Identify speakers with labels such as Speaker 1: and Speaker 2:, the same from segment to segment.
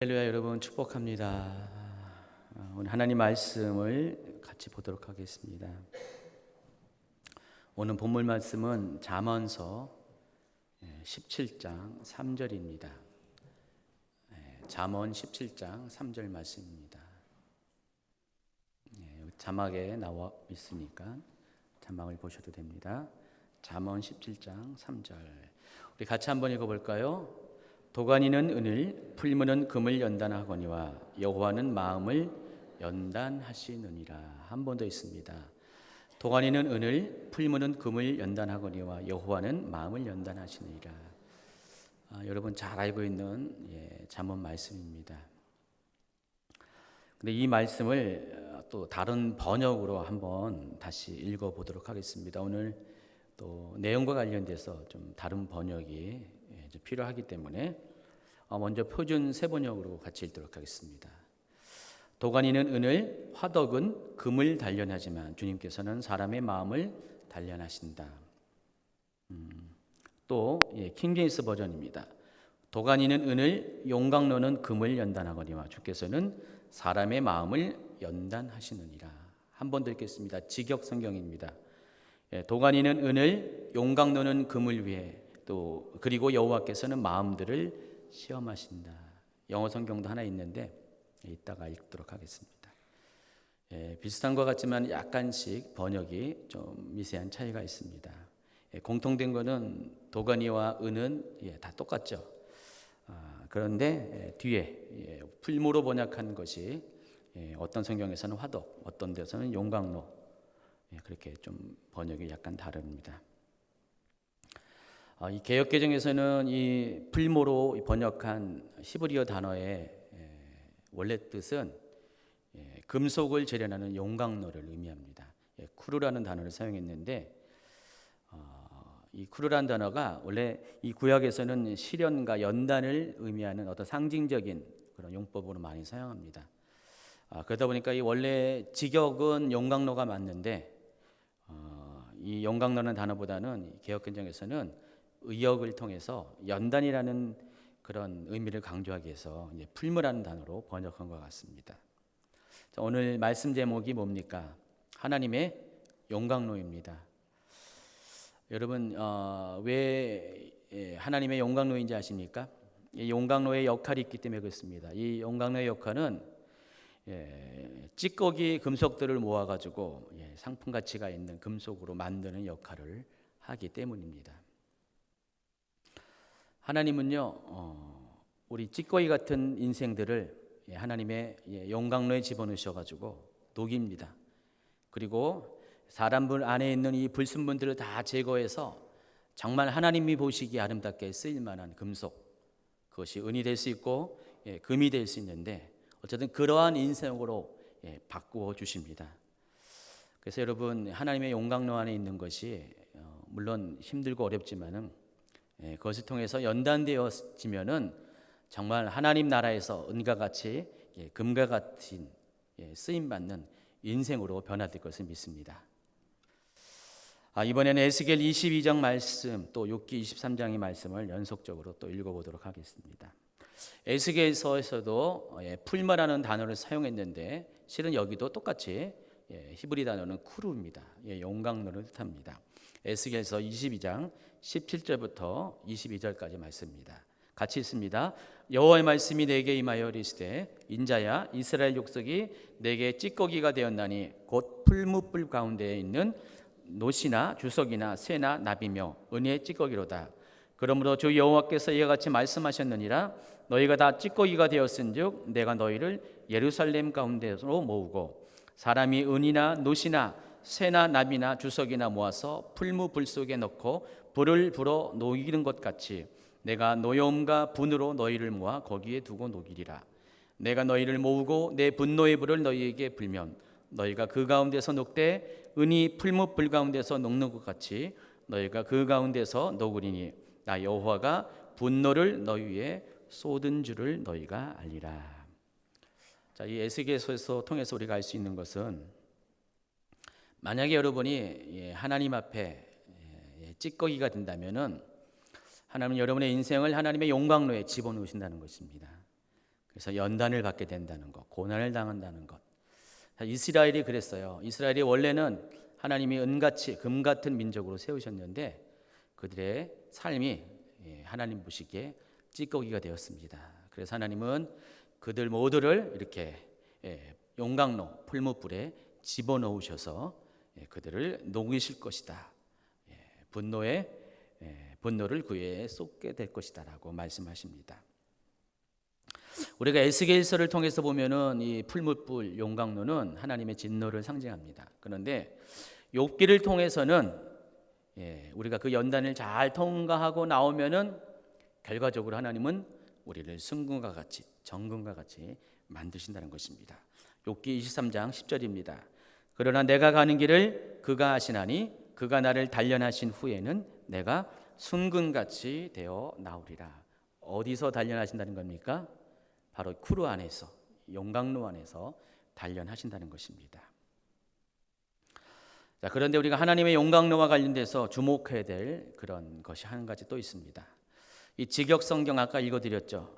Speaker 1: 할렐루야. 여러분 축복합니다. 오늘 하나님 말씀을 같이 보도록 하겠습니다. 오늘 본문 말씀은 잠언서 17장 3절입니다. 잠언 17장 3절 말씀입니다. 자막에 나와 있으니까 자막을 보셔도 됩니다. 잠언 17장 3절. 우리 같이 한번 읽어볼까요? 도가니는 은을, 풀무는 금을 연단하거니와 여호와는 마음을 연단하시느니라. 한 번 더 있습니다. 도가니는 은을, 풀무는 금을 연단하거니와 여호와는 마음을 연단하시느니라. 여러분 잘 알고 있는 잠언 말씀입니다. 근데 이 말씀을 또 다른 번역으로 한번 다시 읽어보도록 하겠습니다. 오늘 또 내용과 관련돼서 좀 다른 번역이 필요하기 때문에 먼저 표준 세번역으로 같이 읽도록 하겠습니다. 도가니는 은을, 화덕은 금을 단련하지만 주님께서는 사람의 마음을 단련하신다. 또 킹제임스 버전입니다. 도가니는 은을, 용광로는 금을 연단하거니와 주께서는 사람의 마음을 연단하시느니라. 한 번 더 읽겠습니다. 직역 성경입니다. 도가니는 은을, 용광로는 금을 위해 또 그리고 여호와께서는 마음들을 시험하신다. 영어 성경도 하나 있는데 이따가 읽도록 하겠습니다. 비슷한 것 같지만 약간씩 번역이 좀 미세한 차이가 있습니다. 공통된 것은 도가니와 은은 다 똑같죠. 그런데 뒤에 풀무로 번역한 것이 어떤 성경에서는 화덕, 어떤 데서는 용광로, 그렇게 좀 번역이 약간 다릅니다. 이 개역개정에서는 이 풀무로 번역한 히브리어 단어의 원래 뜻은 금속을 재련하는 용광로를 의미합니다. 쿠르라는 단어를 사용했는데 이 쿠르라는 단어가 원래 이 구약에서는 시련과 연단을 의미하는 어떤 상징적인 그런 용법으로 많이 사용합니다. 그러다 보니까 이 원래 직역은 용광로가 맞는데 이 용광로라는 단어보다는 개역개정에서는 의역을 통해서 연단이라는 그런 의미를 강조하기 위해서 풀무라는 단어로 번역한 것 같습니다. 자, 오늘 말씀 제목이 뭡니까? 하나님의 용광로입니다. 여러분 왜 하나님의 용광로인지 아십니까? 이 용광로의 역할이 있기 때문에 그렇습니다. 이 용광로의 역할은 찌꺼기 금속들을 모아가지고 상품 가치가 있는 금속으로 만드는 역할을 하기 때문입니다. 하나님은요, 우리 찌꺼기 같은 인생들을 하나님의 용광로에 집어넣으셔가지고 녹입니다. 그리고 사람들 안에 있는 이 불순물들을 다 제거해서 정말 하나님이 보시기에 아름답게 쓰일 만한 금속, 그것이 은이 될 수 있고 금이 될 수 있는데 어쨌든 그러한 인생으로 바꾸어 주십니다. 그래서 여러분 하나님의 용광로 안에 있는 것이 물론 힘들고 어렵지만은 그것을 통해서 연단되어지면은 정말 하나님 나라에서 은과 같이 금과 같은 쓰임 받는 인생으로 변화될 것을 믿습니다. 이번에는 에스겔 22장 말씀 또 욥기 23장의 말씀을 연속적으로 또 읽어보도록 하겠습니다. 에스겔서에서도 풀무라는 단어를 사용했는데 실은 여기도 똑같이 히브리 단어는 쿠루입니다. 용광로를 뜻합니다. 에스겔서 22장 17절부터 22절까지 말씀입니다. 같이 읽습니다. 여호와의 말씀이 내게 임하여 이르시되 인자야 이스라엘 족속이 내게 찌꺼기가 되었나니 곧 풀무불 가운데에 있는 노시나 주석이나 새나 나비며 은의 찌꺼기로다. 그러므로 주 여호와께서 이와 같이 말씀하셨느니라. 너희가 다 찌꺼기가 되었은즉 내가 너희를 예루살렘 가운데로 모으고 사람이 은이나 노시나 새나 나비나 주석이나 모아서 풀무불 속에 넣고 불을 불어 녹이는 것 같이 내가 노여움과 분으로 너희를 모아 거기에 두고 녹이리라. 내가 너희를 모으고 내 분노의 불을 너희에게 불면 너희가 그 가운데서 녹되 은이 풀무불 가운데서 녹는 것 같이 너희가 그 가운데서 녹으리니 나 여호와가 분노를 너희 위에 쏟은 줄을 너희가 알리라. 자, 이 에스겔서에서 통해서 우리가 알 수 있는 것은 만약에 여러분이 하나님 앞에 찌꺼기가 된다면은 하나님은 여러분의 인생을 하나님의 용광로에 집어넣으신다는 것입니다. 그래서 연단을 받게 된다는 것, 고난을 당한다는 것. 이스라엘이 그랬어요. 이스라엘이 원래는 하나님이 은같이 금 같은 민족으로 세우셨는데 그들의 삶이 하나님 보시기에 찌꺼기가 되었습니다. 그래서 하나님은 그들 모두를 이렇게 용광로 풀무불에 집어넣으셔서 그들을 녹이실 것이다. 분노를 그에 쏟게 될 것이다라고 말씀하십니다. 우리가 에스겔서를 통해서 보면은 이 풀무불 용광로는 하나님의 진노를 상징합니다. 그런데 욥기를 통해서는 우리가 그 연단을 잘 통과하고 나오면은 결과적으로 하나님은 우리를 승금과 같이 정금과 같이 만드신다는 것입니다. 욥기 23장 10절입니다. 그러나 내가 가는 길을 그가 아시나니 그가 나를 단련하신 후에는 내가 순금같이 되어 나오리라. 어디서 단련하신다는 겁니까? 바로 쿠르 안에서, 용광로 안에서 단련하신다는 것입니다. 자, 그런데 우리가 하나님의 용광로와 관련돼서 주목해야 될 그런 것이 한 가지 또 있습니다. 이 직역 성경 아까 읽어드렸죠.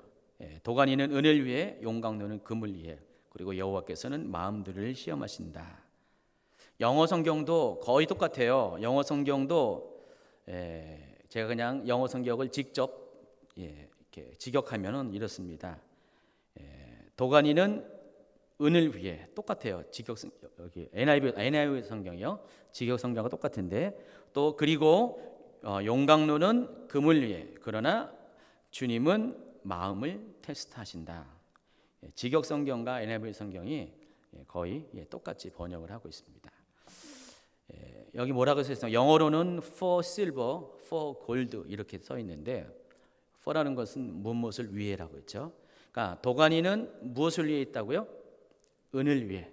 Speaker 1: 도가니는 은을 위해, 용광로는 금을 위해, 그리고 여호와께서는 마음들을 시험하신다. 영어 성경도 거의 똑같아요. 영어 성경도 제가 그냥 영어 성경을 직접 이렇게 직역하면은 이렇습니다. 도가니는 은을 위해, 똑같아요. 직역 여기 NIV 성경이요. 직역 성경과 똑같은데 또 그리고 용광로는 금을 위해, 그러나 주님은 마음을 테스트하신다. 직역 성경과 NIV 성경이 거의 똑같이 번역을 하고 있습니다. 여기 뭐라고 써 있어요? 영어로는 for silver, for gold 이렇게 써 있는데 for라는 것은 무엇을 위해라고 했죠. 그러니까 도가니는 무엇을 위해 있다고요? 은을 위해.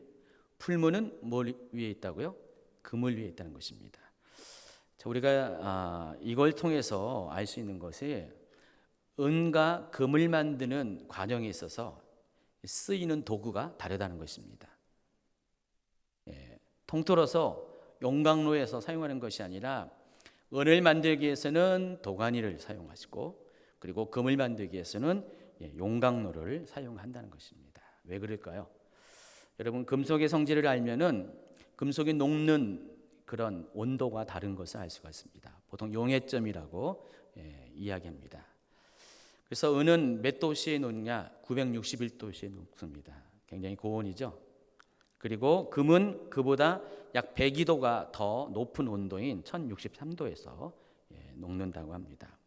Speaker 1: 풀무는 뭘 위해 있다고요? 금을 위해 있다는 것입니다. 자, 우리가 이걸 통해서 알 수 있는 것이 은과 금을 만드는 과정에 있어서 쓰이는 도구가 다르다는 것입니다. 통틀어서 용광로에서 사용하는 것이 아니라 은을 만들기 위해서는 도가니를 사용하시고 그리고 금을 만들기 위해서는 용광로를 사용한다는 것입니다. 왜 그럴까요? 여러분, 금속의 성질을 알면은 금속이 녹는 그런 온도가 다른 것을 알 수가 있습니다. 보통 용해점이라고 이야기합니다. 그래서 은은 몇 도씨에 녹냐? 961도씨에 녹습니다. 굉장히 고온이죠. 그리고 금은 그보다 약 102도가 더 높은 온도인 1063도에서 녹는다고 합니다.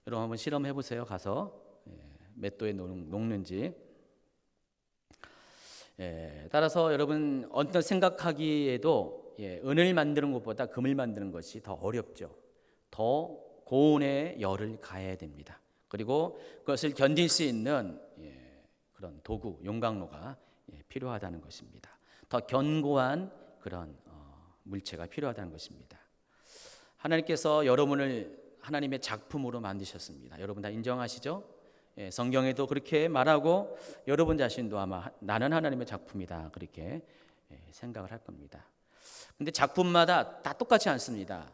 Speaker 1: 여러분 한번 실험해 보세요. 가서 몇 도에 녹는지. 따라서 여러분 어떤 생각하기에도 은을 만드는 것보다 금을 만드는 것이 더 어렵죠. 더 고온의 열을 가해야 됩니다. 그리고 그것을 견딜 수 있는 그런 도구, 용광로가 필요하다는 것입니다. 더 견고한 그런 물체가 필요하다는 것입니다. 하나님께서 여러분을 하나님의 작품으로 만드셨습니다. 여러분 다 인정하시죠? 성경에도 그렇게 말하고 여러분 자신도 아마 나는 하나님의 작품이다 그렇게 생각을 할 겁니다. 근데 작품마다 다 똑같지 않습니다.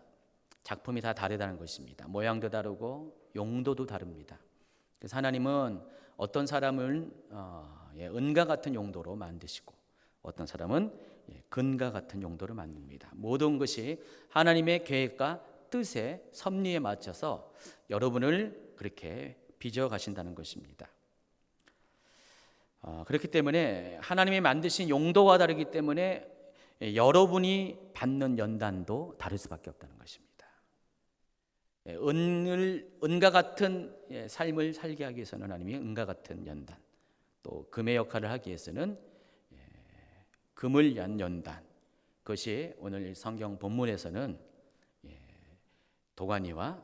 Speaker 1: 작품이 다 다르다는 것입니다. 모양도 다르고 용도도 다릅니다. 그래서 하나님은 어떤 사람을 은과 같은 용도로 만드시고 어떤 사람은 금과 같은 용도로 만듭니다. 모든 것이 하나님의 계획과 뜻에 섭리에 맞춰서 여러분을 그렇게 빚어 가신다는 것입니다. 그렇기 때문에 하나님이 만드신 용도가 다르기 때문에 여러분이 받는 연단도 다를 수밖에 없다는 것입니다. 은과 같은 삶을 살게 하기 위해서는 하나님이 은과 같은 연단, 또 금의 역할을 하기 위해서는 금을 위한 연단, 그것이 오늘 성경 본문에서는 도가니와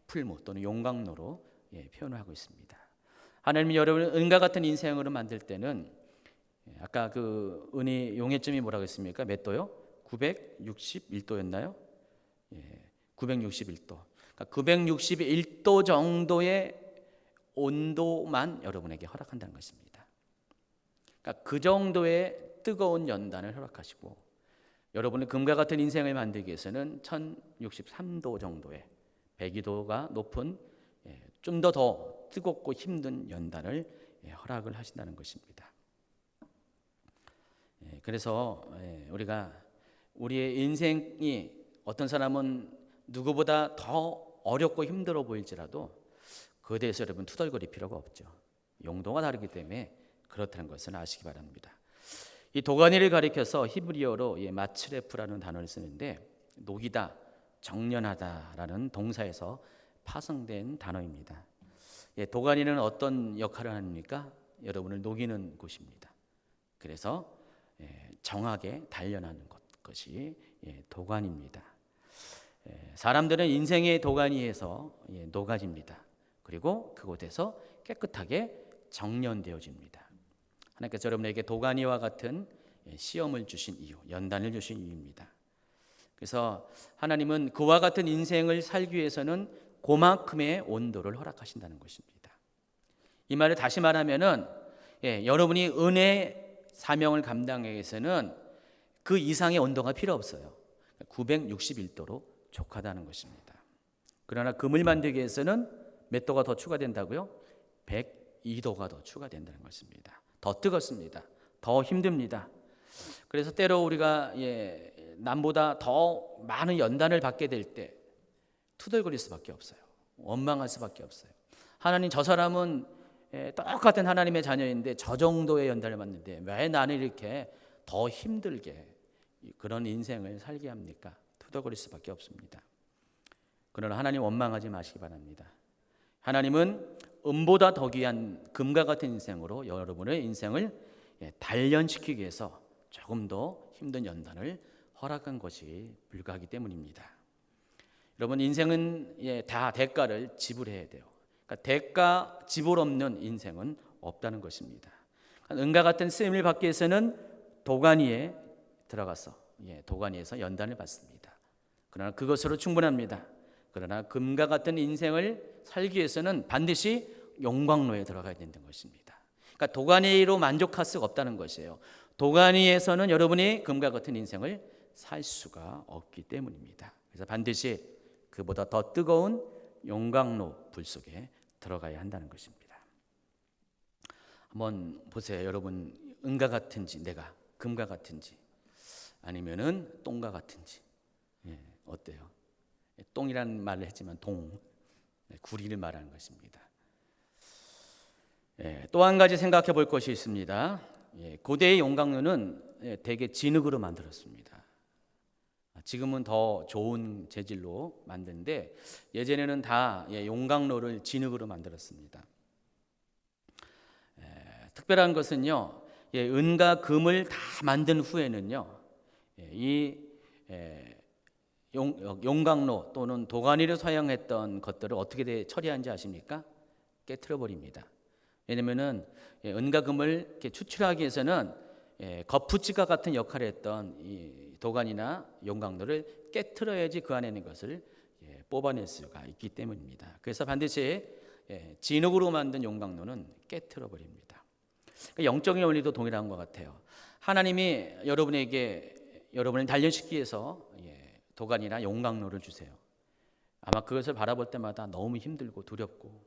Speaker 1: 풀무 또는 용광로로 표현을 하고 있습니다. 하나님이 여러분을 은과 같은 인생으로 만들 때는 아까 그 은이 용해점이 뭐라고 했습니까? 몇 도요? 961도였나요? 961도. 그러니까 961도 정도의 온도만 여러분에게 허락한다는 것입니다. 그러니까 그 정도의 뜨거운 연단을 허락하시고 여러분의 금과 같은 인생을 만들기 위해서는 1063도 정도의 102도가 높은 좀 더 뜨겁고 힘든 연단을 허락을 하신다는 것입니다. 그래서 우리가 우리의 인생이 어떤 사람은 누구보다 더 어렵고 힘들어 보일지라도 그에 대해서 여러분 투덜거릴 필요가 없죠. 용도가 다르기 때문에 그렇다는 것을 아시기 바랍니다. 이 도가니를 가리켜서 히브리어로 마츠레프라는 단어를 쓰는데 녹이다, 정련하다라는 동사에서 파생된 단어입니다. 도가니는 어떤 역할을 합니까? 여러분을 녹이는 곳입니다. 그래서 정하게 단련하는 것이 도가니입니다. 사람들은 인생의 도가니에서 녹아집니다. 그리고 그곳에서 깨끗하게 정련되어집니다. 하나님께서 여러분에게 도가니와 같은 시험을 주신 이유, 연단을 주신 이유입니다. 그래서 하나님은 그와 같은 인생을 살기 위해서는 그만큼의 온도를 허락하신다는 것입니다. 이 말을 다시 말하면은 여러분이 은혜 사명을 감당하기 위해서는 그 이상의 온도가 필요 없어요. 961도로 족하다는 것입니다. 그러나 금을 만들기 위해서는 몇 도가 더 추가된다고요? 102도가 더 추가된다는 것입니다. 더 뜨겁습니다. 더 힘듭니다. 그래서 때로 우리가 남보다 더 많은 연단을 받게 될 때 투덜거릴 수밖에 없어요. 원망할 수밖에 없어요. 하나님, 저 사람은 똑같은 하나님의 자녀인데 저 정도의 연단을 받는데 왜 나는 이렇게 더 힘들게 그런 인생을 살게 합니까? 투덜거릴 수밖에 없습니다. 그러나 하나님 원망하지 마시기 바랍니다. 하나님은 은보다 더 귀한 금과 같은 인생으로 여러분의 인생을 단련시키기 위해서 조금 더 힘든 연단을 허락한 것이 불가하기 때문입니다. 여러분, 인생은 다 대가를 지불해야 돼요. 그러니까 대가 지불 없는 인생은 없다는 것입니다. 은과 같은 쓰임을 받기 위해서는 도가니에 들어가서 도가니에서 연단을 받습니다. 그러나 그것으로 충분합니다. 그러나 금과 같은 인생을 살기 위해서는 반드시 용광로에 들어가야 된다는 것입니다. 그러니까 도가니로 만족할 수가 없다는 것이에요. 도가니에서는 여러분이 금과 같은 인생을 살 수가 없기 때문입니다. 그래서 반드시 그보다 더 뜨거운 용광로 불 속에 들어가야 한다는 것입니다. 한번 보세요. 여러분, 은과 같은지 내가 금과 같은지 아니면은 똥과 같은지 어때요? 똥이라는 말을 했지만 구리를 말하는 것입니다. 또 한 가지 생각해 볼 것이 있습니다. 고대의 용광로는 대개 진흙으로 만들었습니다. 지금은 더 좋은 재질로 만드는데 예전에는 다 용광로를 진흙으로 만들었습니다. 특별한 것은요, 은과 금을 다 만든 후에는요, 이 용광로 또는 도가니를 사용했던 것들을 어떻게 처리하는지 아십니까? 깨트려 버립니다. 왜냐면은 은과 금을 이렇게 추출하기 위해서는 거푸집과 같은 역할을 했던 이 도가니나 용광로를 깨트려야지 그 안에 있는 것을 뽑아낼 수가 있기 때문입니다. 그래서 반드시 진흙으로 만든 용광로는 깨트려 버립니다. 영적인 원리도 동일한 것 같아요. 하나님이 여러분을 단련시키기 위해서 도가니나 용광로를 주세요. 아마 그것을 바라볼 때마다 너무 힘들고 두렵고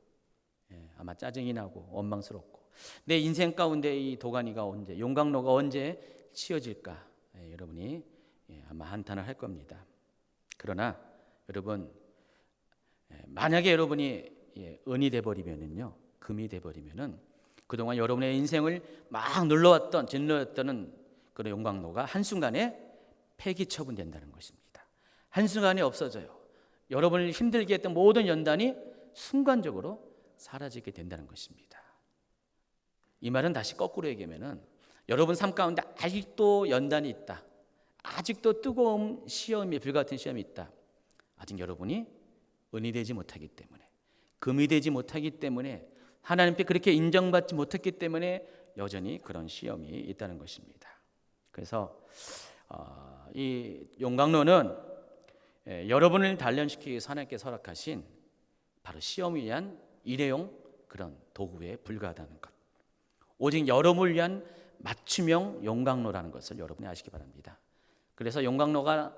Speaker 1: 아마 짜증이 나고 원망스럽고 내 인생 가운데 이 도가니가 언제, 용광로가 언제 치워질까 여러분이 아마 한탄을 할 겁니다. 그러나 여러분, 만약에 여러분이 은이 돼버리면은요, 금이 돼버리면은 그동안 여러분의 인생을 막 눌러왔던 짓눌렀던 그런 용광로가 한순간에 폐기 처분된다는 것입니다. 한순간에 없어져요. 여러분을 힘들게 했던 모든 연단이 순간적으로 사라지게 된다는 것입니다. 이 말은 다시 거꾸로 얘기하면은 여러분 삶 가운데 아직도 연단이 있다. 아직도 뜨거운 시험이, 불같은 시험이 있다. 아직 여러분이 은이 되지 못하기 때문에, 금이 되지 못하기 때문에, 하나님께 그렇게 인정받지 못했기 때문에 여전히 그런 시험이 있다는 것입니다. 그래서 이 용광로는 여러분을 단련시키기 위해서 하나님께서 허락하신 바로 시험을 위한 일회용 그런 도구에 불과하다는 것. 오직 여러분을 위한 맞춤형 용광로라는 것을 여러분이 아시기 바랍니다. 그래서 용광로가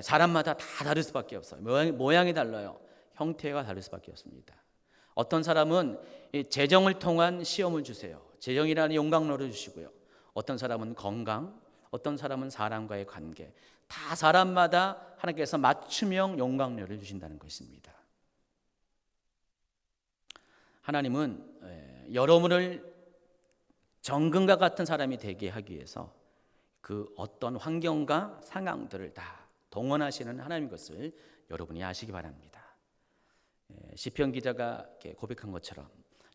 Speaker 1: 사람마다 다 다를 수밖에 없어요. 모양이 달라요. 형태가 다를 수밖에 없습니다. 어떤 사람은 이 재정을 통한 시험을 주세요. 재정이라는 용광로를 주시고요. 어떤 사람은 건강, 어떤 사람은 사람과의 관계, 다 사람마다 하나님께서 맞춤형 용광로를 주신다는 것입니다. 하나님은 여러분을 정금과 같은 사람이 되게 하기 위해서 그 어떤 환경과 상황들을 다 동원하시는 하나님인 것을 여러분이 아시기 바랍니다. 시편 기자가 고백한 것처럼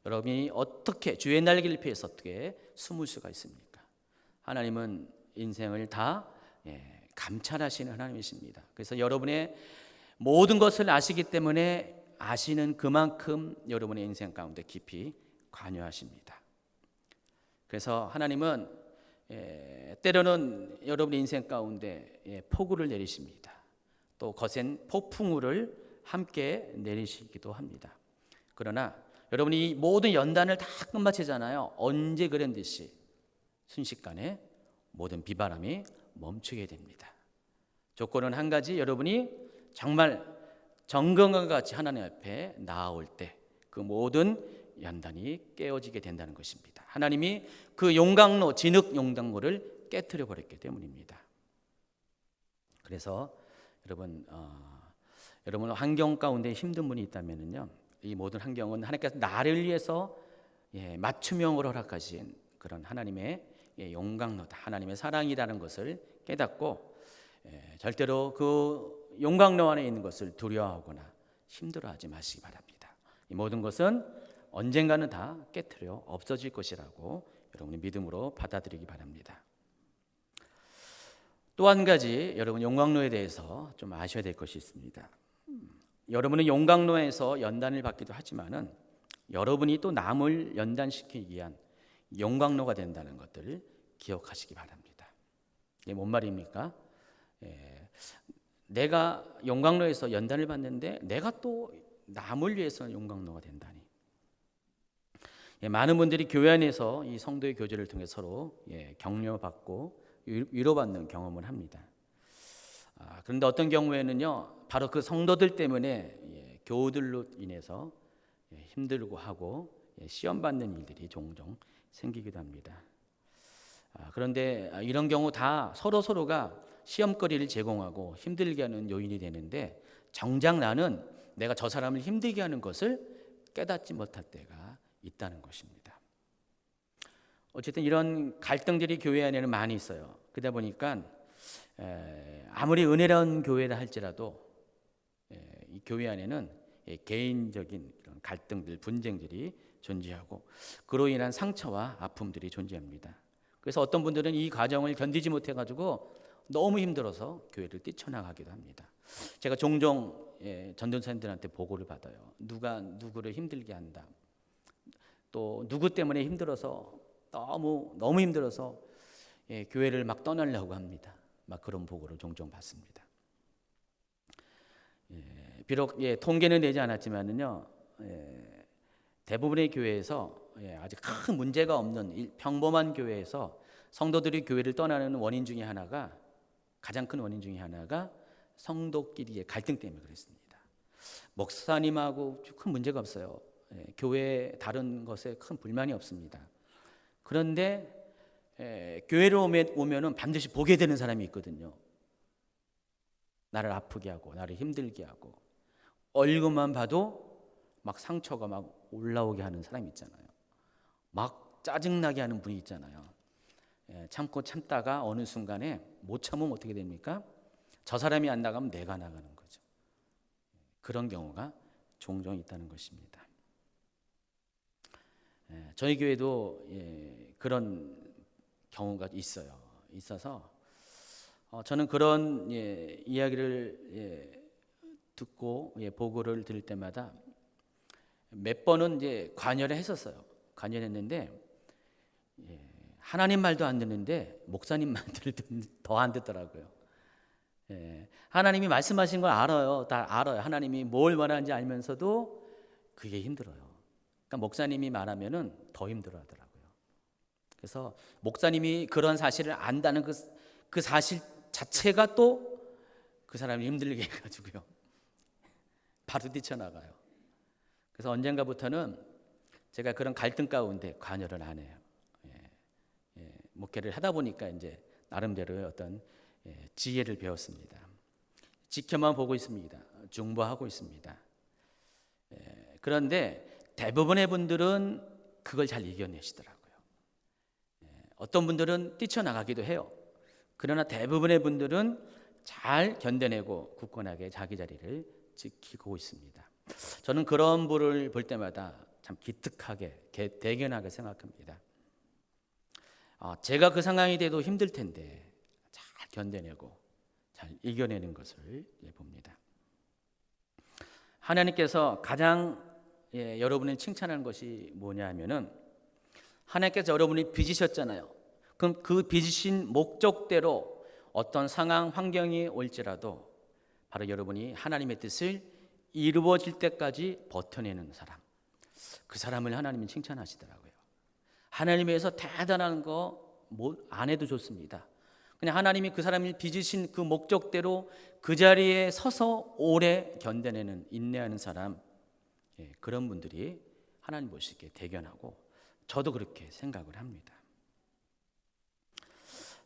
Speaker 1: 여러분이 어떻게 주의 날개를 피해서 어떻게 숨을 수가 있습니까? 하나님은 인생을 다 감찰하시는 하나님이십니다. 그래서 여러분의 모든 것을 아시기 때문에 아시는 그만큼 여러분의 인생 가운데 깊이 관여하십니다. 그래서 하나님은 때로는 여러분의 인생 가운데 폭우를 내리십니다. 또 거센 폭풍우를 함께 내리시기도 합니다. 그러나 여러분이 이 모든 연단을 다 끝마치잖아요. 언제 그런 듯이 순식간에 모든 비바람이 멈추게 됩니다. 조건은 한 가지, 여러분이 정말 정금과 같이 하나님 앞에 나아올 때 그 모든 연단이 깨어지게 된다는 것입니다. 하나님이 그 용광로, 진흙 용광로를 깨트려 버렸기 때문입니다. 그래서 여러분 환경 가운데 힘든 분이 있다면요, 이 모든 환경은 하나님께서 나를 위해서 맞춤형으로 허락하신 그런 하나님의 용광로다, 하나님의 사랑이라는 것을 깨닫고 절대로 그 용광로 안에 있는 것을 두려워하거나 힘들어하지 마시기 바랍니다. 이 모든 것은 언젠가는 다 깨트려 없어질 것이라고 여러분이 믿음으로 받아들이기 바랍니다. 또 한 가지 여러분 용광로에 대해서 좀 아셔야 될 것이 있습니다. 여러분은 용광로에서 연단을 받기도 하지만은 여러분이 또 남을 연단시키기 위한 용광로가 된다는 것들을 기억하시기 바랍니다. 이게 뭔 말입니까? 내가 용광로에서 연단을 받는데 내가 또 남을 위해서 용광로가 된다니. 많은 분들이 교회 안에서 이 성도의 교제를 통해 서로 격려받고 위로받는 경험을 합니다. 그런데 어떤 경우에는요, 바로 그 성도들 때문에 교우들로 인해서 힘들고 하고 시험받는 일들이 종종 생기기도 합니다. 그런데 이런 경우 다 서로가 시험거리를 제공하고 힘들게 하는 요인이 되는데, 정작 나는 내가 저 사람을 힘들게 하는 것을 깨닫지 못할 때가 있다는 것입니다. 어쨌든 이런 갈등들이 교회 안에는 많이 있어요. 그러다 보니까 아무리 은혜로운 교회라 할지라도 이 교회 안에는 개인적인 그런 갈등들, 분쟁들이 존재하고 그로 인한 상처와 아픔들이 존재합니다. 그래서 어떤 분들은 이 과정을 견디지 못해가지고 너무 힘들어서 교회를 뛰쳐나가기도 합니다. 제가 종종 전도사님들한테 보고를 받아요. 누가 누구를 힘들게 한다. 또 누구 때문에 힘들어서 너무 힘들어서 교회를 막 떠나려고 합니다. 막 그런 보고를 종종 받습니다. 비록 통계는 내지 않았지만은요, 대부분의 교회에서 아직 큰 문제가 없는 평범한 교회에서 성도들이 교회를 떠나는 원인 중에 하나가, 가장 큰 원인 중에 하나가 성도끼리의 갈등 때문에 그렇습니다. 목사님하고 큰 문제가 없어요. 교회 다른 것에 큰 불만이 없습니다. 그런데 교회를 오면은 반드시 보게 되는 사람이 있거든요. 나를 아프게 하고 나를 힘들게 하고 얼굴만 봐도 막 상처가 막 올라오게 하는 사람이 있잖아요. 막 짜증나게 하는 분이 있잖아요. 참고 참다가 어느 순간에 못 참으면 어떻게 됩니까? 저 사람이 안 나가면 내가 나가는 거죠. 그런 경우가 종종 있다는 것입니다. 저희 교회도 그런 경우가 있어서 저는 그런 이야기를 듣고 보고를 들을 때마다 몇 번은 관여를 했었어요. 관여했는데 하나님 말도 안 듣는데 목사님 말들을 더 안 듣더라고요. 하나님이 말씀하신 걸 알아요. 다 알아요. 하나님이 뭘 말하는지 알면서도 그게 힘들어요. 그러니까 목사님이 말하면은 더 힘들어하더라고요. 그래서 목사님이 그런 사실을 안다는 그 사실 자체가 또 그 사람을 힘들게 해가지고요. 바로 뛰쳐나가요. 그래서 언젠가부터는 제가 그런 갈등 가운데 관여를 안 해요. 목회를 하다 보니까 이제 나름대로의 어떤 지혜를 배웠습니다. 지켜만 보고 있습니다. 중보하고 있습니다. 그런데 대부분의 분들은 그걸 잘 이겨내시더라고요. 어떤 분들은 뛰쳐나가기도 해요. 그러나 대부분의 분들은 잘 견뎌내고 굳건하게 자기 자리를 지키고 있습니다. 저는 그런 분을 볼 때마다 참 기특하게 대견하게 생각합니다. 제가 그 상황이 돼도 힘들 텐데 잘 견뎌내고 잘 이겨내는 것을 봅니다. 하나님께서 가장 여러분을 칭찬하는 것이 뭐냐면은 하나님께서 여러분이 빚으셨잖아요. 그럼 그 빚으신 목적대로 어떤 상황 환경이 올지라도 바로 여러분이 하나님의 뜻을 이루어질 때까지 버텨내는 사람, 그 사람을 하나님이 칭찬하시더라고요. 하나님에서 대단한 거 안 해도 좋습니다. 그냥 하나님이 그 사람이 빚으신 그 목적대로 그 자리에 서서 오래 견뎌내는 인내하는 사람, 그런 분들이 하나님 보시기에 대견하고 저도 그렇게 생각을 합니다.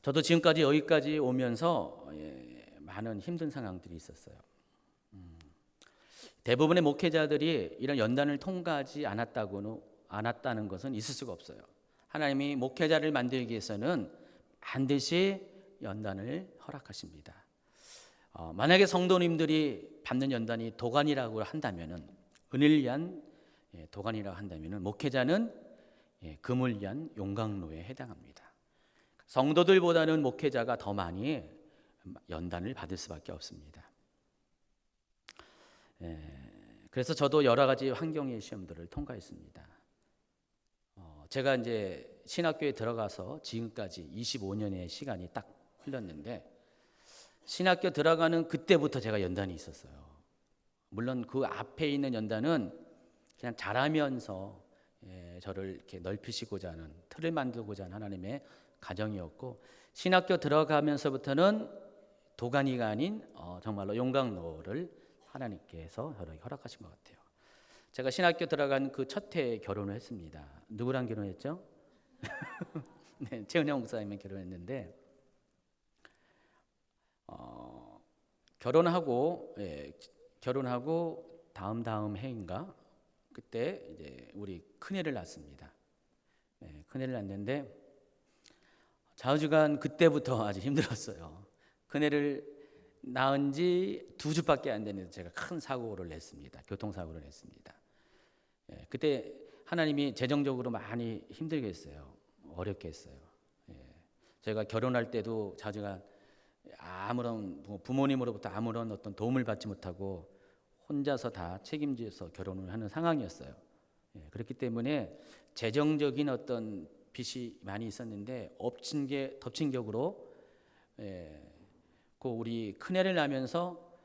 Speaker 1: 저도 지금까지 여기까지 오면서 많은 힘든 상황들이 있었어요. 대부분의 목회자들이 이런 연단을 통과하지 않았다는 것은 있을 수가 없어요. 하나님이 목회자를 만들기 위해서는 반드시 연단을 허락하십니다. 만약에 성도님들이 받는 연단이 도관이라고 한다면은, 은혜를 위한 도관이라고 한다면은 목회자는 금을 위한 용광로에 해당합니다. 성도들보다는 목회자가 더 많이 연단을 받을 수밖에 없습니다. 그래서 저도 여러 가지 환경의 시험들을 통과했습니다. 제가 이제 신학교에 들어가서 지금까지 25년의 시간이 딱 흘렀는데, 신학교 들어가는 그때부터 제가 연단이 있었어요. 물론 그 앞에 있는 연단은 그냥 자라면서 저를 이렇게 넓히시고자 하는, 틀을 만들고자 하는 하나님의 가정이었고, 신학교 들어가면서부터는 도가니가 아닌 정말로 용광로를 하나님께서 저에게 허락하신 것 같아요. 제가 신학교 들어간 그 첫 해에 결혼을 했습니다. 누구랑 결혼했죠? 네, 최은영 목사님과 결혼했는데, 결혼하고 다음 해인가 그때 이제 우리 큰애를 낳습니다. 큰애를 낳는데 좌우지간 그때부터 아주 힘들었어요. 큰애를 낳은 지 2주밖에 안 됐는데 제가 큰 사고를 냈습니다. 교통사고를 냈습니다. 그때 하나님이 재정적으로 많이 힘들게 했어요. 어렵게 했어요. 제가 결혼할 때도 자주가 아무런 부모님으로부터 아무런 어떤 도움을 받지 못하고 혼자서 다 책임져서 결혼을 하는 상황이었어요. 그렇기 때문에 재정적인 어떤 빚이 많이 있었는데 덮친 격으로 그 우리 큰애를 낳으면서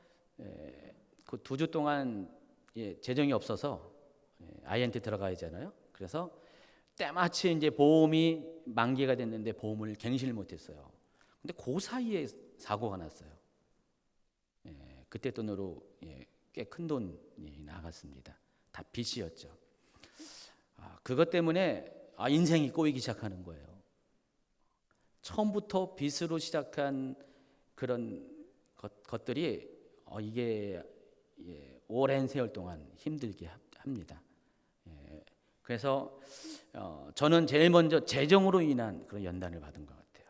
Speaker 1: 그 2주 동안 재정이 없어서 아이한테 들어가야 하잖아요. 그래서 때마치 이제 보험이 만기가 됐는데 보험을 갱신을 못했어요. 근데 그 사이에 사고가 났어요. 그때 돈으로 꽤 큰 돈이 나갔습니다. 다 빚이었죠. 그것 때문에 인생이 꼬이기 시작하는 거예요. 처음부터 빚으로 시작한 그런 것들이 이게 오랜 세월 동안 힘들게 합니다. 그래서 저는 제일 먼저 재정으로 인한 그런 연단을 받은 것 같아요.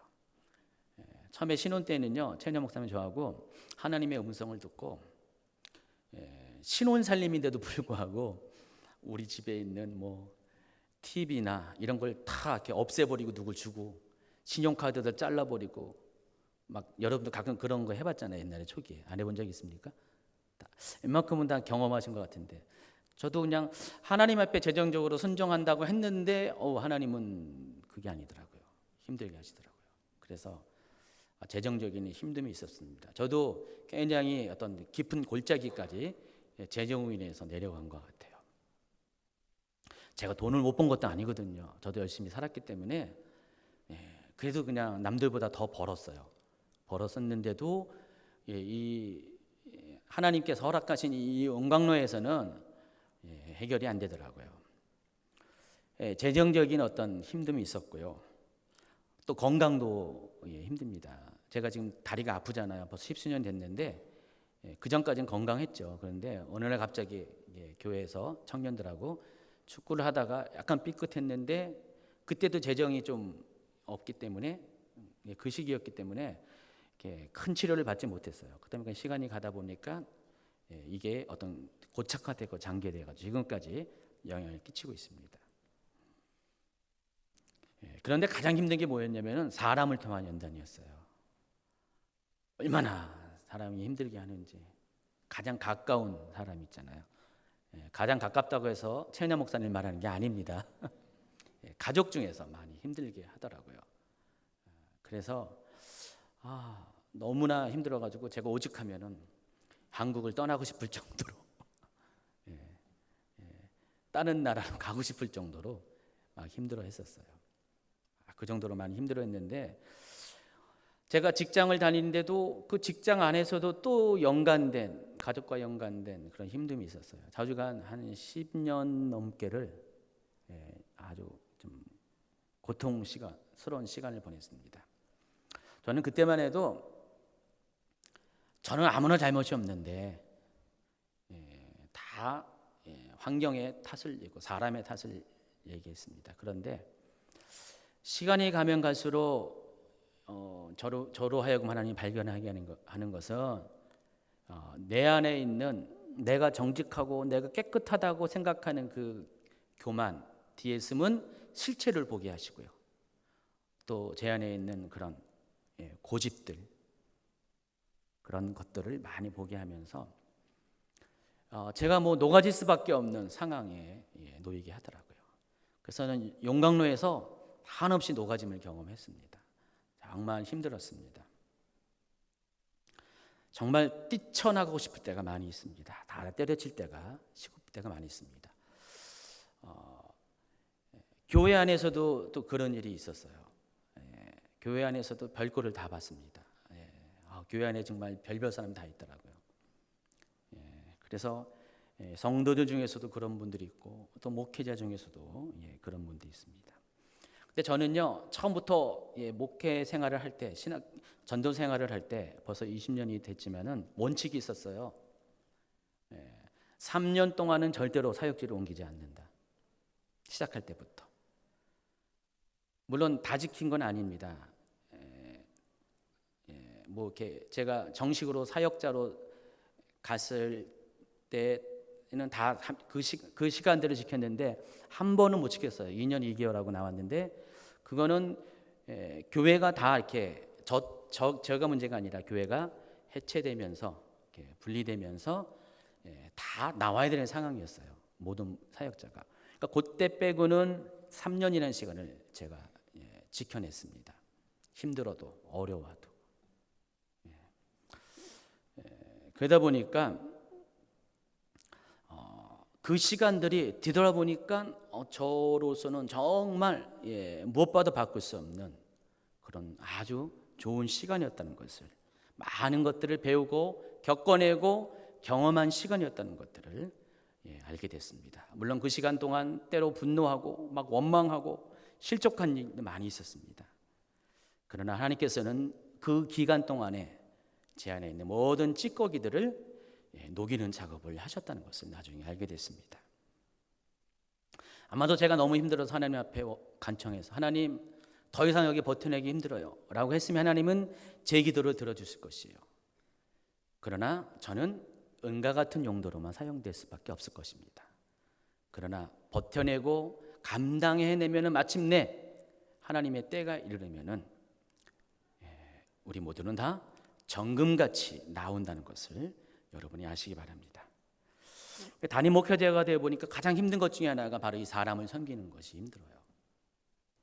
Speaker 1: 처음에 신혼 때는요, 최은영 목사님 저하고 하나님의 음성을 듣고 신혼 살림인데도 불구하고 우리 집에 있는 뭐 TV나 이런 걸 다 이렇게 없애버리고 누굴 주고 신용카드도 잘라버리고 막 여러분도 가끔 그런 거 해봤잖아요. 옛날에 초기에 안 해본 적 있습니까? 웬만큼은 다 경험하신 것 같은데 저도 그냥 하나님 앞에 재정적으로 순종한다고 했는데 하나님은 그게 아니더라고요. 힘들게 하시더라고요. 그래서 재정적인 힘듦이 있었습니다. 저도 굉장히 어떤 깊은 골짜기까지 재정으로 인해서 내려간 것 같아요. 제가 돈을 못 번 것도 아니거든요. 저도 열심히 살았기 때문에 그래도 그냥 남들보다 더 벌었었는데도 이 하나님께서 허락하신 이 용광로에서는 해결이 안 되더라고요. 재정적인 어떤 힘듦이 있었고요. 또 건강도 힘듭니다. 제가 지금 다리가 아프잖아요. 벌써 10수년 됐는데 그 전까지는 건강했죠. 그런데 어느 날 갑자기 교회에서 청년들하고 축구를 하다가 약간 삐끗했는데 그때도 재정이 좀 없기 때문에 그 시기였기 때문에 큰 치료를 받지 못했어요. 그다음에 시간이 가다 보니까 이게 어떤 고착화되고 장기화돼가지고 지금까지 영향을 끼치고 있습니다. 그런데 가장 힘든 게 뭐였냐면은 사람을 통한 연단이었어요. 얼마나 사람이 힘들게 하는지. 가장 가까운 사람 있잖아요. 가장 가깝다고 해서 최은영 목사님 말하는 게 아닙니다. 가족 중에서 많이 힘들게 하더라고요. 그래서 너무나 힘들어가지고 제가 오죽하면은 한국을 떠나고 싶을 정도로 다른 나라로 가고 싶을 정도로 막 힘들어했었어요. 그 정도로 많이 힘들어했는데 제가 직장을 다니는데도 그 직장 안에서도 또 연관된 가족과 연관된 그런 힘듦이 있었어요. 자주간 한 10년 넘게를 아주 좀 고통스러운 시간을 보냈습니다. 저는 그때만 해도 저는 아무나 잘못이 없는데 다 환경의 탓을 얘기고 사람의 탓을 얘기했습니다. 그런데 시간이 가면 갈수록 저로 하여금 하나님 발견하게 하는 것은 내 안에 있는 내가 정직하고 내가 깨끗하다고 생각하는 그 교만 뒤에 숨은 실체를 보게 하시고요. 또 제 안에 있는 그런 고집들 그런 것들을 많이 보게 하면서 제가 뭐 녹아질 수밖에 없는 상황에 놓이게 하더라고요. 그래서 저는 용광로에서 한없이 녹아짐을 경험했습니다. 정말 힘들었습니다. 정말 뛰쳐나가고 싶을 때가 많이 있습니다. 다 때려칠 때가 싶을 때가 많이 있습니다. 교회 안에서도 또 그런 일이 있었어요. 교회 안에서도 별꼴을 다 봤습니다. 교회 안에 정말 별별 사람 다 있더라고요. 그래서 성도들 중에서도 그런 분들이 있고 또 목회자 중에서도 그런 분들이 있습니다. 근데 저는요 처음부터 목회 생활을 할 때 전도 생활을 할 때 벌써 20년이 됐지만은 원칙이 있었어요. 3년 동안은 절대로 사역지를 옮기지 않는다. 시작할 때부터. 물론 다 지킨 건 아닙니다. 뭐 이렇게 제가 정식으로 사역자로 갔을 때는 다 그 시간대를 지켰는데 한 번은 못 지켰어요. 2년 2개월하고 나왔는데 그거는 교회가 다 이렇게 저가 문제가 아니라 교회가 해체되면서 이렇게 분리되면서 다 나와야 되는 상황이었어요. 모든 사역자가. 그러니까 그때 빼고는 3년이라는 시간을 제가 지켜냈습니다. 힘들어도 어려워도. 그러다 보니까 그 시간들이 뒤돌아보니까 저로서는 정말 무엇보다 바꿀 수 없는 그런 아주 좋은 시간이었다는 것을 많은 것들을 배우고 겪어내고 경험한 시간이었다는 것들을 알게 됐습니다. 물론 그 시간 동안 때로 분노하고 막 원망하고 실족한 일도 많이 있었습니다. 그러나 하나님께서는 그 기간 동안에 제 안에 있는 모든 찌꺼기들을 녹이는 작업을 하셨다는 것을 나중에 알게 됐습니다. 아마도 제가 너무 힘들어서 하나님 앞에 간청해서 하나님 더 이상 여기 버텨내기 힘들어요 라고 했으면 하나님은 제 기도를 들어주실 것이에요. 그러나 저는 은과 같은 용도로만 사용될 수밖에 없을 것입니다. 그러나 버텨내고 감당해내면 마침내 하나님의 때가 이르르면 우리 모두는 다 정금같이 나온다는 것을 여러분이 아시기 바랍니다. 담임 목회자가 되어 보니까 가장 힘든 것 중에 하나가 바로 이 사람을 섬기는 것이 힘들어요.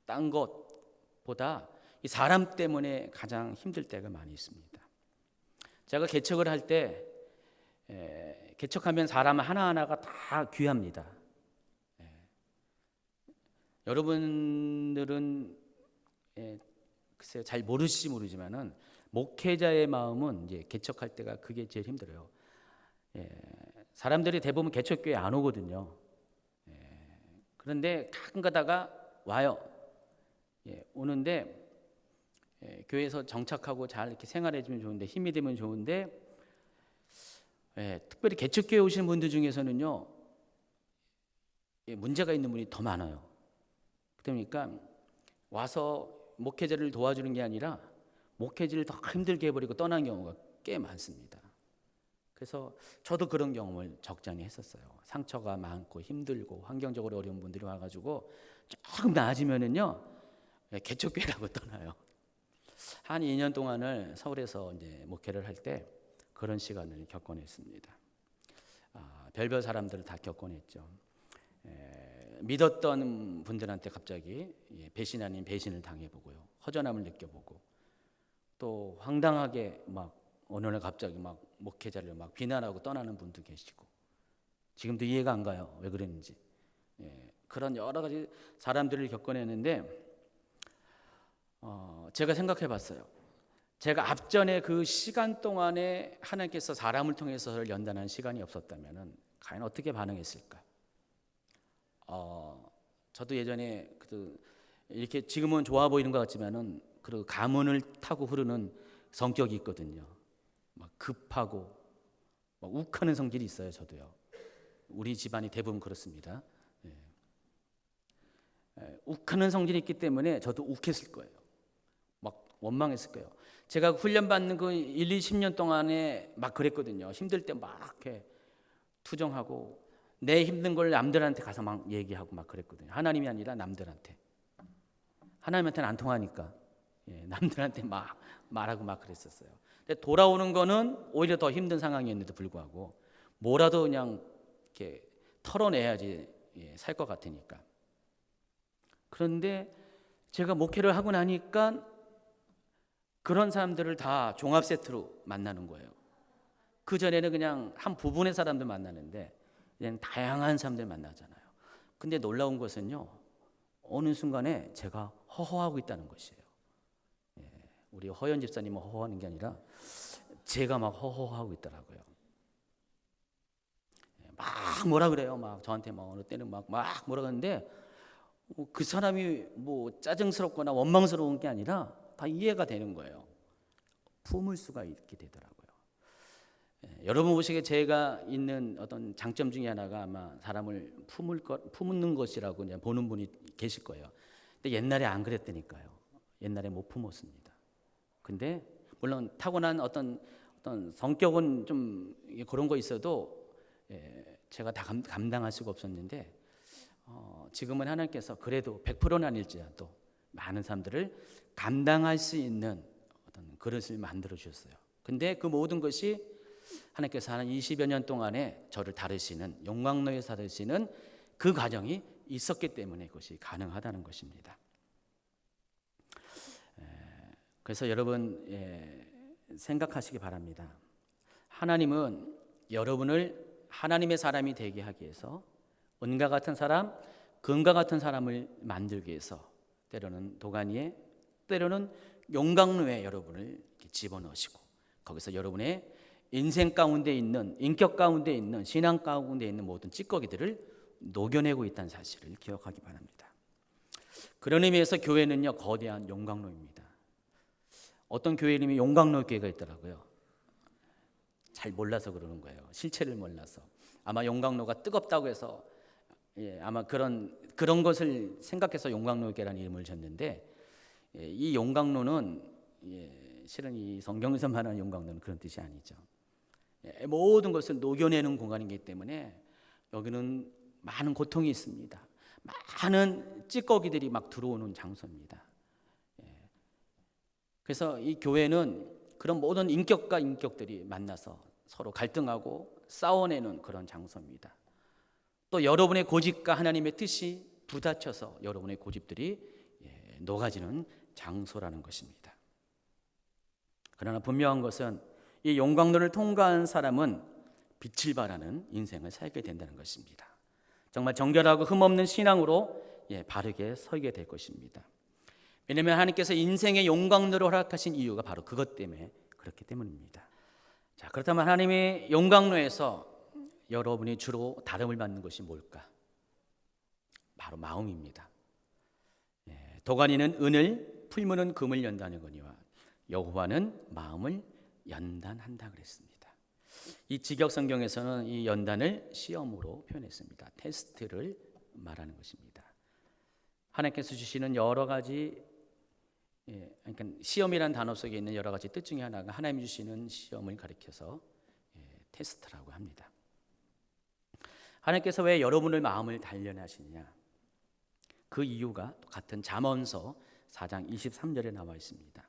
Speaker 1: 딴 것보다 이 사람 때문에 가장 힘들 때가 많이 있습니다. 제가 개척을 할 때 개척하면 사람 하나하나가 다 귀합니다. 여러분들은 글쎄요 잘 모르실지 모르지만은 목회자의 마음은 이제 개척할 때가 그게 제일 힘들어요. 사람들이 대부분 개척교회 안 오거든요. 그런데 가끔 가다가 와요. 오는데 교회에서 정착하고 잘 이렇게 생활해주면 좋은데, 힘이 되면 좋은데, 특별히 개척교회 오시는 분들 중에서는요, 문제가 있는 분이 더 많아요. 그러니까 와서 목회자를 도와주는 게 아니라 목회자를 더 힘들게 해버리고 떠난 경우가 꽤 많습니다. 그래서 저도 그런 경험을 적잖이 했었어요. 상처가 많고 힘들고 환경적으로 어려운 분들이 와가지고 조금 나아지면은요, 개척교회라고 떠나요. 한 2년 동안을 서울에서 이제 목회를 할 때 그런 시간을 겪어냈습니다. 별별 사람들을 다 겪어냈죠. 믿었던 분들한테 갑자기 배신 아닌 배신을 당해보고요, 허전함을 느껴보고, 또 황당하게 막 어느 날 갑자기 막 목회자를 막 비난하고 떠나는 분도 계시고, 지금도 이해가 안 가요, 왜 그랬는지. 그런 여러 가지 사람들을 겪어내는데, 제가 생각해 봤어요. 제가 앞전에 그 시간 동안에 하나님께서 사람을 통해서 저를 연단한 시간이 없었다면 과연 어떻게 반응했을까? 저도 예전에 이렇게 지금은 좋아 보이는 것 같지만은 그 가문을 타고 흐르는 성격이 있거든요. 막 급하고 막 욱하는 성질이 있어요. 저도요. 우리 집안이 대부분 그렇습니다. 욱하는 성질이 있기 때문에 저도 욱했을 거예요. 막 원망했을 거예요. 제가 훈련받는 그 1, 20년 동안에 막 그랬거든요. 힘들 때 막 이렇게 투정하고 내 힘든 걸 남들한테 가서 막 얘기하고 막 그랬거든요. 하나님이 아니라 남들한테. 하나님한테는 안 통하니까 남들한테 막 말하고 막 그랬었어요. 근데 돌아오는 거는 오히려 더 힘든 상황이었는데도 불구하고 뭐라도 그냥 이렇게 털어내야지 살 것 같으니까. 그런데 제가 목회를 하고 나니까 그런 사람들을 다 종합 세트로 만나는 거예요. 그 전에는 그냥 한 부분의 사람들 만나는데 그냥 다양한 사람들 만나잖아요. 근데 놀라운 것은요, 어느 순간에 제가 허허하고 있다는 것이에요. 우리 허연 집사님은 허허하는 게 아니라 제가 막 허허하고 있더라고요. 막 뭐라 그래요. 막 저한테 막 어느 때는 막 뭐라 그러는데 그 사람이 뭐 짜증스럽거나 원망스러운 게 아니라 다 이해가 되는 거예요. 품을 수가 있게 되더라고요. 여러분 보시기에 제가 있는 어떤 장점 중에 하나가 아마 사람을 품는 것이라고 이제 보는 분이 계실 거예요. 근데 옛날에 안 그랬다니까요. 옛날에 못 품었습니다. 근데 물론 타고난 어떤 성격은 좀 그런 거 있어도 제가 다 감당할 수가 없었는데 지금은 하나님께서 그래도 100%는 아닐지라도 많은 사람들을 감당할 수 있는 어떤 그릇을 만들어 주셨어요. 근데 그 모든 것이 하나님께서 한 20여 년 동안에 저를 다루시는, 용광로에서 다루시는 그 과정이 있었기 때문에 그것이 가능하다는 것입니다. 그래서 여러분 생각하시기 바랍니다. 하나님은 여러분을 하나님의 사람이 되게 하기 위해서 은과 같은 사람, 금과 같은 사람을 만들기 위해서 때로는 도가니에, 때로는 용광로에 여러분을 집어넣으시고 거기서 여러분의 인생 가운데 있는, 인격 가운데 있는, 신앙 가운데 있는 모든 찌꺼기들을 녹여내고 있다는 사실을 기억하기 바랍니다. 그런 의미에서 교회는요, 거대한 용광로입니다. 어떤 교회 이름이 용광로 교회가 있더라고요. 잘 몰라서 그러는 거예요. 실체를 몰라서. 아마 용광로가 뜨겁다고 해서 아마 그런 것을 생각해서 용광로 교회라는 이름을 줬는데, 이 용광로는 실은 이 성경에서 말하는 용광로는 그런 뜻이 아니죠. 모든 것을 녹여내는 공간이기 때문에 여기는 많은 고통이 있습니다. 많은 찌꺼기들이 막 들어오는 장소입니다. 그래서 이 교회는 그런 모든 인격과 인격들이 만나서 서로 갈등하고 싸워내는 그런 장소입니다. 또 여러분의 고집과 하나님의 뜻이 부딪혀서 여러분의 고집들이 녹아지는 장소라는 것입니다. 그러나 분명한 것은 이 용광로를 통과한 사람은 빛을 발하는 인생을 살게 된다는 것입니다. 정말 정결하고 흠없는 신앙으로 바르게 서게 될 것입니다. 왜냐하면 하나님께서 인생의 용광로를 허락하신 이유가 바로 그것 때문에 그렇기 때문입니다. 자, 그렇다면 하나님의 용광로에서 여러분이 주로 다름을 받는 것이 뭘까? 바로 마음입니다. 도가니는 은을, 풀무는 금을 연단하거니와 여호와는 마음을 연단한다 그랬습니다. 이 직역 성경에서는 이 연단을 시험으로 표현했습니다. 테스트를 말하는 것입니다. 하나님께서 주시는 여러 가지, 그러니까 시험이라는 단어 속에 있는 여러 가지 뜻 중에 하나가 하나님 주시는 시험을 가리켜서 테스트라고 합니다. 하나님께서 왜 여러분의 마음을 단련하시느냐? 그 이유가 같은 잠언서 4장 23절에 나와 있습니다.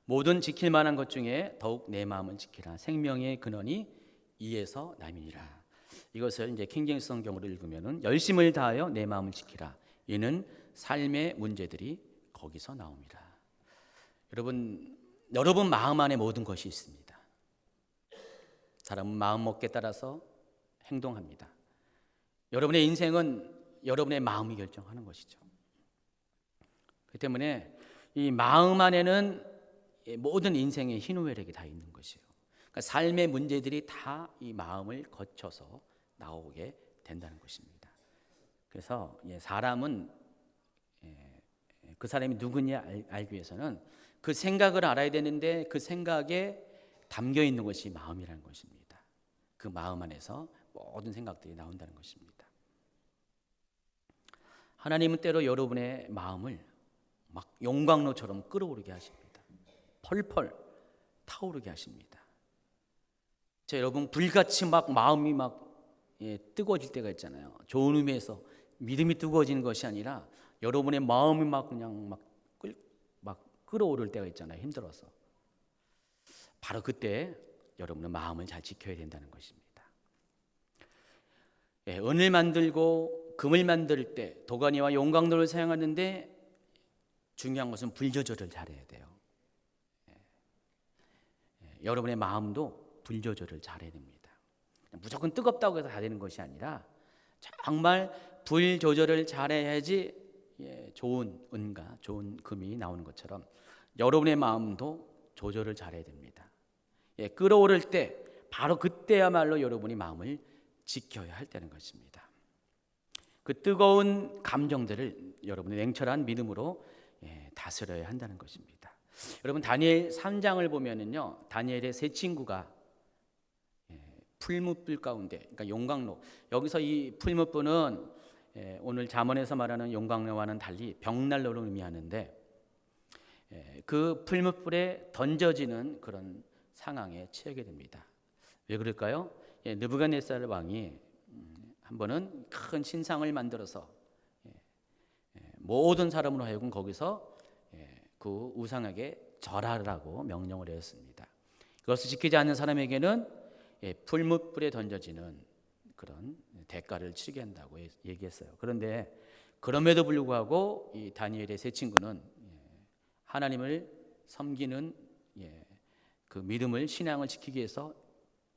Speaker 1: 모든 지킬 만한 것 중에 더욱 내 마음을 지키라. 생명의 근원이 이에서 남이니라. 이것을 이제 킹제임스 성경으로 읽으면은 열심을 다하여 내 마음을 지키라. 이는 삶의 문제들이 거기서 나옵니다. 여러분 마음 안에 모든 것이 있습니다. 사람은 마음 먹기에 따라서 행동합니다. 여러분의 인생은 여러분의 마음이 결정하는 것이죠. 그렇기 때문에 이 마음 안에는 모든 인생의 희노애락이 다 있는 것이에요. 그러니까 삶의 문제들이 다 이 마음을 거쳐서 나오게 된다는 것입니다. 그래서 사람은 그 사람이 누구냐 알기 위해서는 그 생각을 알아야 되는데 그 생각에 담겨 있는 것이 마음이라는 것입니다. 그 마음 안에서 모든 생각들이 나온다는 것입니다. 하나님은 때로 여러분의 마음을 막 용광로처럼 끓어오르게 하십니다. 펄펄 타오르게 하십니다. 여러분 불같이 막 마음이 막 뜨거워질 때가 있잖아요. 좋은 의미에서 믿음이 뜨거워지는 것이 아니라 여러분의 마음이 막 그냥 막 끓어오를 때가 있잖아요. 힘들어서. 바로 그때 여러분은 마음을 잘 지켜야 된다는 것입니다. 은을 만들고 금을 만들 때 도가니와 용광로를 사용하는데 중요한 것은 불 조절을 잘해야 돼요. 여러분의 마음도 불 조절을 잘해야 됩니다. 무조건 뜨겁다고 해서 다 되는 것이 아니라 정말 불 조절을 잘해야지 좋은 은과 좋은 금이 나오는 것처럼 여러분의 마음도 조절을 잘해야 됩니다. 끓어오를 때 바로 그때야말로 여러분이 마음을 지켜야 할 때는 것입니다. 그 뜨거운 감정들을 여러분의 냉철한 믿음으로 다스려야 한다는 것입니다. 여러분 다니엘 3장을 보면은요, 다니엘의 세 친구가 풀무불 가운데, 그러니까 용광로, 여기서 이 풀무불은 오늘 잠언에서 말하는 용광로와는 달리 벽난로를 의미하는데 그 풀무불에 던져지는 그런 상황에 처하게 됩니다. 왜 그럴까요? 느부갓네살 왕이 한 번은 큰 신상을 만들어서 모든 사람으로 하여금 거기서 그 우상에게 절하라고 명령을 했습니다. 그것을 지키지 않는 사람에게는 풀무불에 던져지는 그런 대가를 치르게 한다고 얘기했어요. 그런데 그럼에도 불구하고 이 다니엘의 세 친구는 하나님을 섬기는 그 믿음을, 신앙을 지키기 위해서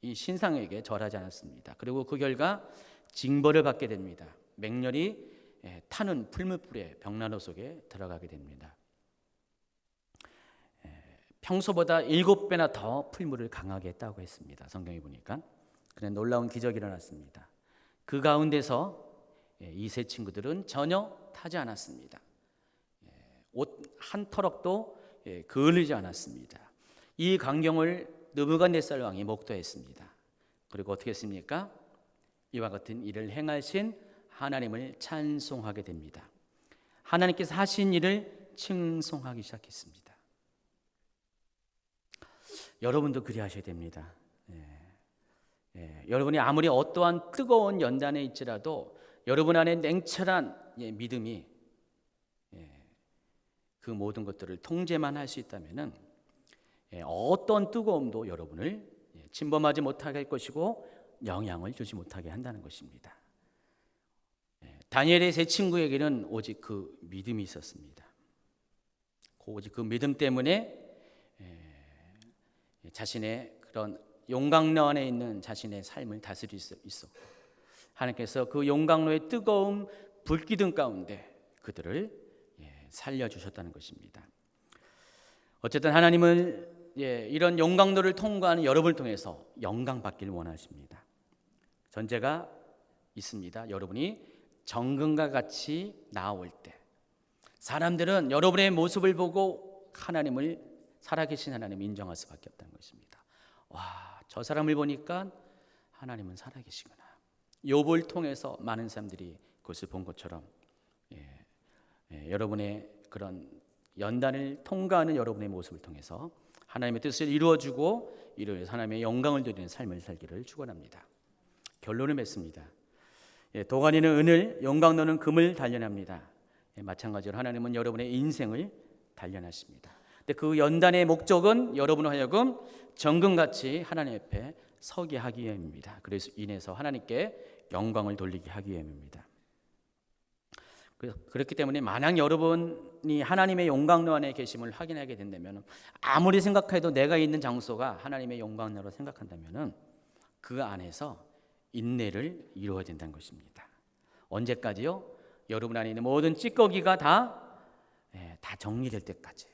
Speaker 1: 이 신상에게 절하지 않았습니다. 그리고 그 결과 징벌을 받게 됩니다. 맹렬히 타는 풀무불의 벽난로 속에 들어가게 됩니다. 평소보다 7배나 더 풀물을 강하게 했다고 했습니다. 성경에 보니까. 그런 놀라운 기적이 일어났습니다. 그 가운데서 이 세 친구들은 전혀 타지 않았습니다. 옷 한 터럭도 그을리지 않았습니다. 이 광경을 느부갓네살 왕이 목도했습니다. 그리고 어떻게 했습니까? 이와 같은 일을 행하신 하나님을 찬송하게 됩니다. 하나님께서 하신 일을 칭송하기 시작했습니다. 여러분도 그리하셔야 됩니다. 여러분이 아무리 어떠한 뜨거운 연단에 있지라도 여러분 안에 냉철한 믿음이 그 모든 것들을 통제만 할 수 있다면은 어떤 뜨거움도 여러분을 침범하지 못하게 할 것이고 영향을 주지 못하게 한다는 것입니다. 다니엘의 세 친구에게는 오직 그 믿음이 있었습니다. 오직 그 믿음 때문에 자신의 그런 용광로 안에 있는 자신의 삶을 다스릴 수 있었고 하나님께서 그 용광로의 뜨거운 불기둥 가운데 그들을 살려주셨다는 것입니다. 어쨌든 하나님은 이런 용광로를 통과하는 여러분을 통해서 영광 받기를 원하십니다. 전제가 있습니다. 여러분이 정금과 같이 나올 때 사람들은 여러분의 모습을 보고 하나님을, 살아계신 하나님을 인정할 수밖에 없다는 것입니다. 와, 저 사람을 보니까 하나님은 살아계시구나. 욥을 통해서 많은 사람들이 그것을 본 것처럼 여러분의 그런 연단을 통과하는 여러분의 모습을 통해서 하나님의 뜻을 이루어주고 이루어서 하나님의 영광을 드리는 삶을 살기를 축원합니다. 결론을 맺습니다. 도가니는 은을, 영광로는 금을 단련합니다. 마찬가지로 하나님은 여러분의 인생을 단련하십니다. 근데 그 연단의 목적은 여러분을 하여금 정금같이 하나님 앞에 서게 하기 위함입니다. 그래서 인해서 하나님께 영광을 돌리게 하기 위함입니다. 그렇기 때문에 만약 여러분이 하나님의 영광로 안에 계심을 확인하게 된다면, 아무리 생각해도 내가 있는 장소가 하나님의 영광로로 생각한다면 그 안에서 인내를 이루어야 된다는 것입니다. 언제까지요? 여러분 안에 있는 모든 찌꺼기가 다 정리될 때까지,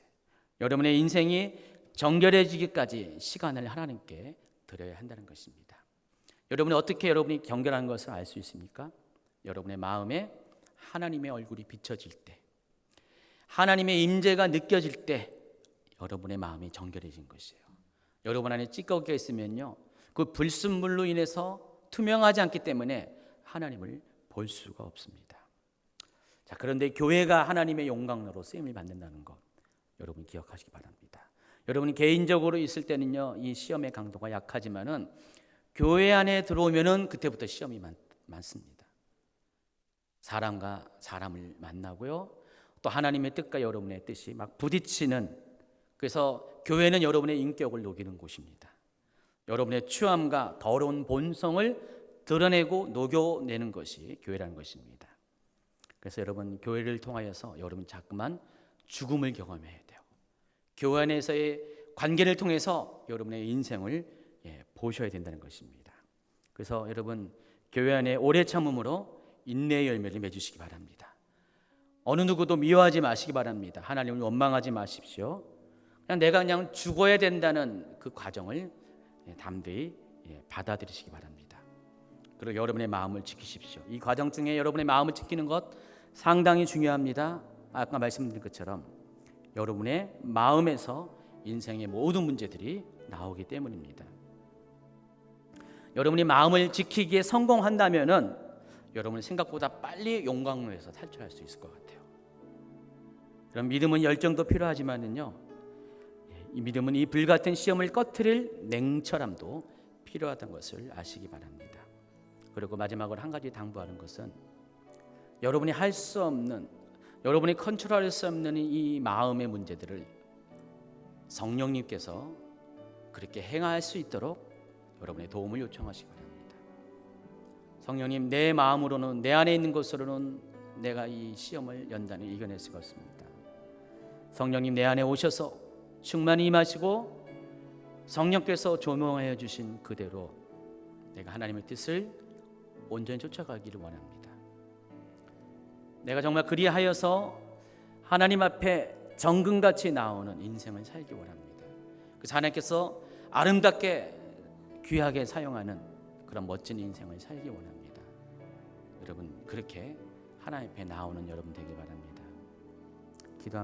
Speaker 1: 여러분의 인생이 정결해지기까지 시간을 하나님께 드려야 한다는 것입니다. 여러분이 어떻게 여러분이 정결한 것을 알 수 있습니까? 여러분의 마음에 하나님의 얼굴이 비춰질 때, 하나님의 임재가 느껴질 때 여러분의 마음이 정결해진 것이에요. 여러분 안에 찌꺼기가 있으면요, 그 불순물로 인해서 투명하지 않기 때문에 하나님을 볼 수가 없습니다. 자, 그런데 교회가 하나님의 영광으로 쓰임을 받는다는 것 여러분 기억하시기 바랍니다. 여러분이 개인적으로 있을 때는요, 이 시험의 강도가 약하지만은 교회 안에 들어오면은 그때부터 시험이 많습니다. 사람과 사람을 만나고요, 또 하나님의 뜻과 여러분의 뜻이 막 부딪히는, 그래서 교회는 여러분의 인격을 녹이는 곳입니다. 여러분의 추함과 더러운 본성을 드러내고 녹여내는 것이 교회라는 것입니다. 그래서 여러분, 교회를 통하여서 여러분 자꾸만 죽음을 경험해야 돼요. 교회 안에서의 관계를 통해서 여러분의 인생을 보셔야 된다는 것입니다. 그래서 여러분, 교회 안에 오래 참음으로 인내의 열매를 맺으시기 바랍니다. 어느 누구도 미워하지 마시기 바랍니다. 하나님을 원망하지 마십시오. 내가 그냥 죽어야 된다는 그 과정을 담대히 받아들이시기 바랍니다. 그리고 여러분의 마음을 지키십시오. 이 과정 중에 여러분의 마음을 지키는 것 상당히 중요합니다. 아까 말씀드린 것처럼 여러분의 마음에서 인생의 모든 문제들이 나오기 때문입니다. 여러분이 마음을 지키기에 성공한다면은 여러분은 생각보다 빨리 영광로에서 탈출할 수 있을 것 같아요. 그럼 믿음은 열정도 필요하지만은요, 이 믿음은 이 불같은 시험을 꺼트릴 냉철함도 필요하다는 것을 아시기 바랍니다. 그리고 마지막으로 한 가지 당부하는 것은, 여러분이 할 수 없는, 여러분이 컨트롤할 수 없는 이 마음의 문제들을 성령님께서 그렇게 행할 수 있도록 여러분의 도움을 요청하시기 바랍니다. 성령님, 내 마음으로는, 내 안에 있는 것으로는 내가 이 시험을 연단을 이겨낼 수가 없습니다. 성령님, 내 안에 오셔서 충만히 임하시고 성령께서 조명하여 주신 그대로 내가 하나님의 뜻을 온전히 쫓아가기를 원합니다. 내가 정말 그리하여서 하나님 앞에 정금같이 나오는 인생을 살기 원합니다. 그래서 하나님께서 아름답게 귀하게 사용하는 그런 멋진 인생을 살기 원합니다. 여러분, 그렇게 하나님 앞에 나오는 여러분 되길 바랍니다.